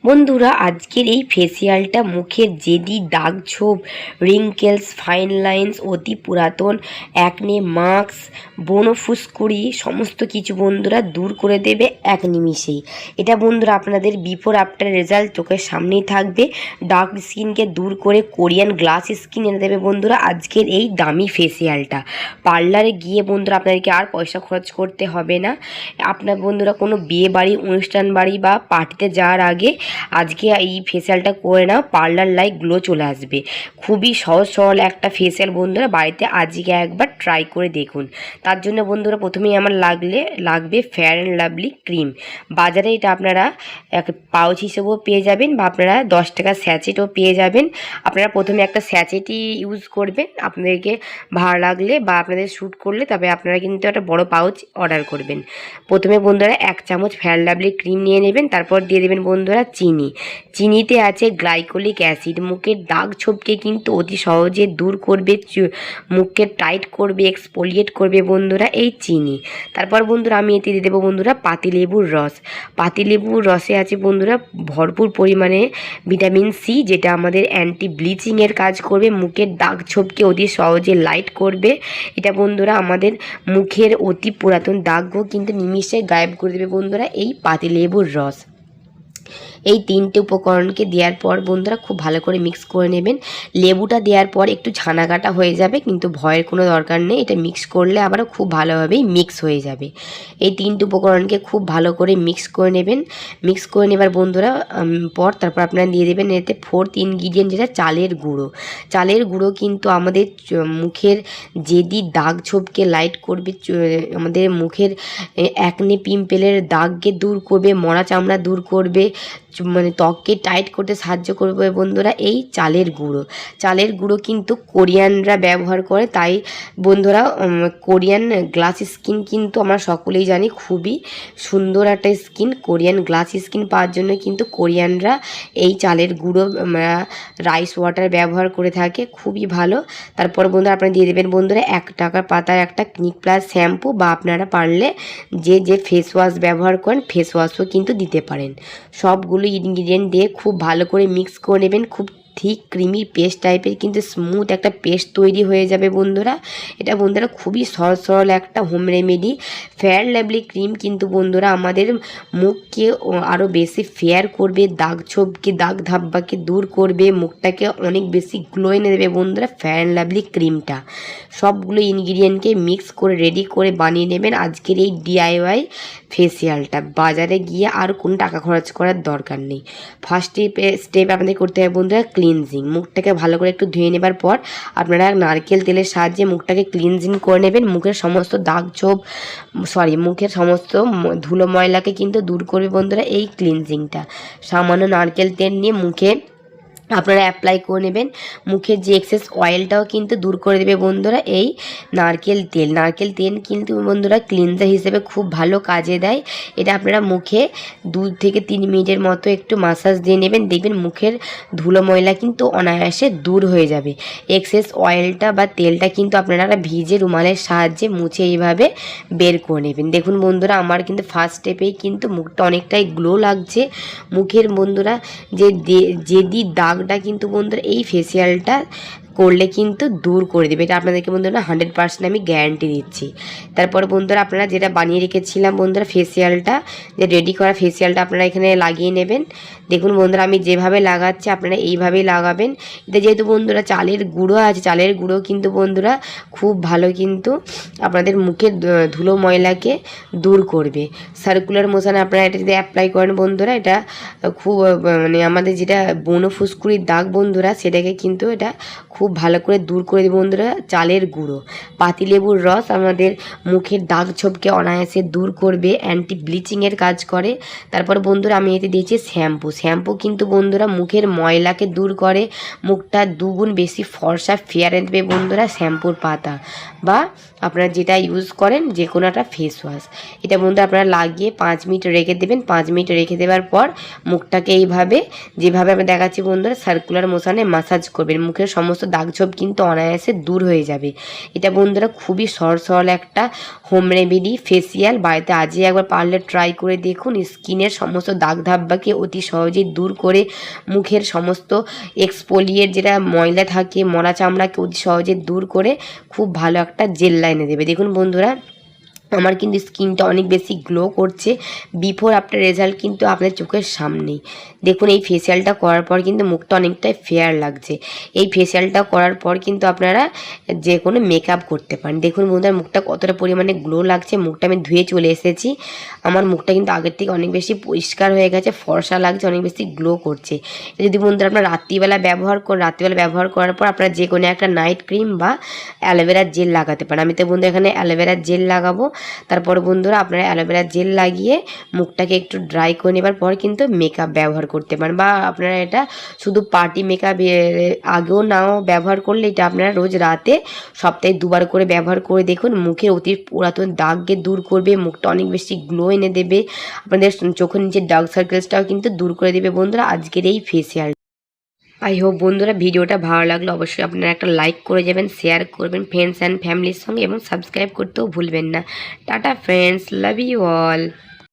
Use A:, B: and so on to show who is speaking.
A: বন্ধুরা, আজকের এই ফেসিয়ালটা মুখের জেদি দাগ ছোপ, রিঙ্কেলস, ফাইন লাইন্স, অতি পুরাতন অ্যাকনে, মার্কস, ব্রণ ফুসকুড়ি সমস্ত কিছু বন্ধুরা দূর করে দেবে এক নিমিষেই। এটা বন্ধুরা আপনাদের বিফোর আফটার রেজাল্ট চোখের সামনেই থাকবে। ডার্ক স্কিনকে দূর করে কোরিয়ান গ্লাস স্কিন এনে দেবে বন্ধুরা আজকের এই দামি ফেসিয়ালটা। পার্লারে গিয়ে বন্ধুরা আপনাদেরকে আর পয়সা খরচ করতে হবে না। আপনার বন্ধুরা কোনো বিয়ে বাড়ি, অনুষ্ঠান বাড়ি বা পার্টিতে যাওয়ার আগে আজকে এই ফেসিয়ালটা করে নাও, পার্লার লাইক গ্লো চলে আসবে। খুবই সহজ সরল একটা ফেসিয়াল বন্ধুরা, বাড়িতে আজকে একবার ট্রাই করে দেখুন। তার জন্য বন্ধুরা প্রথমেই আমার লাগবে ফেয়ার অ্যান্ড লাভলি ক্রিম। বাজারে এটা আপনারা এক পাউচ হিসেবেও পেয়ে যাবেন বা আপনারা 10 টাকা স্যাচেটও পেয়ে যাবেন। আপনারা প্রথমে একটা স্যাচেটই ইউজ করবেন, আপনাদেরকে ভালো লাগলে বা আপনাদের শ্যুট করলে তবে আপনারা কিন্তু একটা বড় পাউচ অর্ডার করবেন। প্রথমে বন্ধুরা 1 চামচ ফেয়ার লাভলি ক্রিম নিয়ে নেবেন, তারপর দিয়ে দেবেন বন্ধুরা চিনিতে আছে গ্লাইকোলিক অ্যাসিড। মুখের দাগ ছোপকে কিন্তু অতি সহজে দূর করবে, মুখকে টাইট করবে, এক্সফোলিয়েট করবে বন্ধুরা এই চিনি। তারপর বন্ধুরা আমি এতে দিয়ে দেবো বন্ধুরা পাতিলেবুর রস। পাতিলেবুর রসে আছে বন্ধুরা ভরপুর পরিমাণে ভিটামিন সি, যেটা আমাদের অ্যান্টি ব্লিচিংয়ের কাজ করবে, মুখের দাগ ছোপকে অতি সহজে লাইট করবে। এটা বন্ধুরা আমাদের মুখের অতি পুরাতন দাগও কিন্তু নিমিষে গায়েব করে দেবে বন্ধুরা এই পাতিলেবুর রস। এই 3টে উপকরণকে দেওয়ার পর বন্ধুরা খুব ভালো করে মিক্স করে নেবেন। লেবুটা দেওয়ার পর একটু ছানাকাটা হয়ে যাবে, কিন্তু ভয়ের কোনো দরকার নেই। এটা মিক্স করলে আবারও খুব ভালোভাবেই মিক্স হয়ে যাবে। এই 3টে উপকরণকে খুব ভালো করে মিক্স করে নেবেন। মিক্স করে নেবার বন্ধুরা তারপর আপনারা দিয়ে দেবেন এতে 4th ইনগ্রিডিয়েন্ট, যেটা চালের গুঁড়ো। চালের গুঁড়ো কিন্তু আমাদের মুখের জেদি দাগ ছোপকে লাইট করবে, আমাদের মুখের অ্যাকনে পিম্পলের দাগকে দূর করবে, মরা চামড়া দূর করবে, মানে ত্বককে টাইট করতে সাহায্য করবে বন্ধুরা এই চালের গুঁড়ো। চালের গুঁড়ো কিন্তু কোরিয়ানরা ব্যবহার করে, তাই বন্ধুরা কোরিয়ান গ্লাস স্কিন কিন্তু আমরা সকলেই জানি খুবই সুন্দর একটা স্কিন। কোরিয়ান গ্লাস স্কিন পাওয়ার জন্য কিন্তু কোরিয়ানরা এই চালের গুঁড়ো রাইস ওয়াটার ব্যবহার করে থাকে, খুবই ভালো। তারপর বন্ধুরা আপনারা দিয়ে দেবেন বন্ধুরা 1 টাকার পাতার একটা ক্লিনিক প্লাস শ্যাম্পু, বা আপনারা পারলে যে ফেস ওয়াশ ব্যবহার করেন ফেস ওয়াশও কিন্তু দিতে পারেন। সবগুলো ইনগ্রিডিয়েন্ট দিয়ে খুব ভালো করে মিক্স করে নেবেন। খুব ঠিক ক্রিমি পেস্ট টাইপের কিন্তু স্মুথ একটা পেস্ট তৈরি হয়ে যাবে বন্ধুরা। এটা বন্ধুরা খুবই সহজ সরল একটা home remedy. Fair lovely cream কিন্তু বন্ধুরা আমাদের মুখকে আরও বেশি ফেয়ার করবে, দাগ ছোপকে দাগ ধাব্বাকে দূর করবে, মুখটাকে অনেক বেশি গ্লো এনে দেবে বন্ধুরা ফেয়ার লাভলি ক্রিমটা। সবগুলো ইনগ্রিডিয়েন্টকে মিক্স করে রেডি করে বানিয়ে নেবেন আজকের এই ডিআইওয়াই ফেসিয়ালটা। বাজারে গিয়ে আর কোনো টাকা খরচ করার দরকার নেই। ফার্স্ট স্টেপ আপনাদের করতে হবে বন্ধুরা ক্লিনজিং। মুখটাকে ভালো করে একটু ধুয়ে নেবার পর আপনারা নারকেল তেলের সাহায্যে মুখটাকে ক্লিনজিং করে নেবেন। মুখের সমস্ত দাগ ছোপ মুখের সমস্ত ধুলো ময়লাকে কিন্তু দূর করবে বন্ধুরা এই ক্লিনজিংটা। সামান্য নারকেল তেল নিয়ে মুখে আপনারা অ্যাপ্লাই করে নেবেন। মুখের যে এক্সেস অয়েলটাও কিন্তু দূর করে দেবে বন্ধুরা এই নারকেল তেল কিন্তু বন্ধুরা ক্লিনজার হিসেবে খুব ভালো কাজে দেয়। এটা আপনারা মুখে 2 থেকে 3 মিনিটের মতো একটু মাসাজ দিয়ে নেবেন, দেখবেন মুখের ধুলো ময়লা কিন্তু অনায়াসে দূর হয়ে যাবে। এক্সেস অয়েলটা বা তেলটা কিন্তু আপনারা ভিজে রুমালের সাহায্যে মুছে এইভাবে বের করে নেবেন। দেখুন বন্ধুরা আমার কিন্তু ফার্স্ট স্টেপেই কিন্তু মুখটা অনেকটাই গ্লো লাগছে। মুখের বন্ধুরা যেদি দাগটা কিন্তু বন্ধুরা এই ফেসিয়ালটা করলে কিন্তু দূর করে দেবে, এটা আপনাদেরকে বন্ধুরা 100% আমি গ্যারান্টি দিচ্ছি। তারপর বন্ধুরা আপনারা যেটা বানিয়ে রেখেছিলাম বন্ধুরা ফেসিয়ালটা, যে রেডি করা ফেসিয়ালটা আপনারা এখানে লাগিয়ে নেবেন। দেখুন বন্ধুরা আমি যেভাবে লাগাচ্ছি আপনারা এইভাবেই লাগাবেন। এটা যেহেতু বন্ধুরা চালের গুঁড়ো আছে, চালের গুঁড়ো কিন্তু বন্ধুরা খুব ভালো কিন্তু আপনাদের মুখের ধুলো ময়লাকে দূর করবে। সার্কুলার মোশনে আপনারা এটা যদি অ্যাপ্লাই করেন বন্ধুরা, এটা খুব মানে আমাদের যেটা ব্রণ ফুসকুড়ির দাগ বন্ধুরা সেটাকে কিন্তু এটা খুব ভালো করে দূর করে দেবে বন্ধুরা চালের গুঁড়ো। পাতিলেবুর রস আমাদের মুখের দাগ ছোপকে অনায়াসে দূর করবে, অ্যান্টি ব্লিচিংয়ের কাজ করে। তারপর বন্ধুরা আমি এতে দিয়েছি শ্যাম্পু কিন্তু বন্ধুরা মুখের ময়লাকে দূর করে, মুখটা 2 গুণ বেশি ফর্সা ফেয়ার এনে দেবে বন্ধুরা শ্যাম্পুর পাতা। বা আপনারা যেটা ইউজ করেন যে কোনো একটা ফেস ওয়াশ। এটা বন্ধুরা আপনারা লাগিয়ে 5 মিনিট রেখে দেবেন। 5 মিনিট রেখে দেওয়ার পর মুখটাকে এইভাবে যেভাবে আমি দেখাচ্ছি বন্ধুরা সার্কুলার মোশনে মাসাজ করবেন। মুখের সমস্ত দাগ ছোপ কিন্তু অনায়াসে দূর হয়ে যাবে। এটা বন্ধুরা খুবই সরল একটা হোম রেমেডি ফেসিয়াল। বাড়িতে আজই একবার পারলে ট্রাই করে দেখুন। স্কিনের সমস্ত দাগ ধাব্বাকে অতি সহজেই দূর করে মুখের সমস্ত এক্সফোলিয়েট যেটা ময়লা থাকে মরা চামড়াকে অতি সহজে দূর করে খুব ভালো একটা জেল লাইনে দেবে। দেখুন বন্ধুরা আমার কিন্তু স্কিনটা অনেক বেশি গ্লো করছে। বিফোর আফটার রেজাল্ট কিন্তু আপনার চোখের সামনেই। দেখুন এই ফেসিয়ালটা করার পর কিন্তু মুখটা অনেকটাই ফেয়ার লাগছে। এই ফেসিয়ালটা করার পর কিন্তু আপনারা যে কোনো মেকআপ করতে পারেন। দেখুন বন্ধুরা মুখটা কতটা পরিমাণে গ্লো লাগছে। মুখটা আমি ধুয়ে চলে এসেছি। আমার মুখটা কিন্তু আগের থেকে অনেক বেশি পরিষ্কার হয়ে গেছে, ফর্সা লাগছে, অনেক বেশি গ্লো করছে। যদি বন্ধুরা আপনারা রাত্রিবেলা ব্যবহার করার পর আপনারা যে কোনো একটা নাইট ক্রিম বা অ্যালোভেরার জেল লাগাতে পারেন। আমি তো বন্ধু এখানে অ্যালোভেরার জেল লাগাবো। তারপরে বন্ধুরা আপনারা অ্যালোভেরা জেল লাগিয়ে মুখটাকে একটু ড্রাই করে নেবার পর কিন্তু মেকআপ ব্যবহার করতে পারেন। বা আপনারা এটা শুধু পার্টি মেকআপ আগেও নাও ব্যবহার করলে এটা আপনারা রোজ রাতে সপ্তাহে 2 বার করে ব্যবহার করে দেখুন। মুখের অতি পুরাতন দাগকে দূর করবে, মুখটা অনেক বেশি গ্লো এনে দেবে, আপনাদের চোখের নিচের ডার্ক সার্কেলসটাও কিন্তু দূর করে দেবে বন্ধুরা আজকের এই ফেসিয়াল। আই হোপ বন্ধুরা ভিডিওটা ভালো লাগলো অবশ্যই আপনারা একটা লাইক করে যাবেন, শেয়ার করবেন ফ্রেন্ডস অ্যান্ড ফ্যামিলির সঙ্গে এবং সাবস্ক্রাইব করতেও ভুলবেন না। Tata friends, love you all.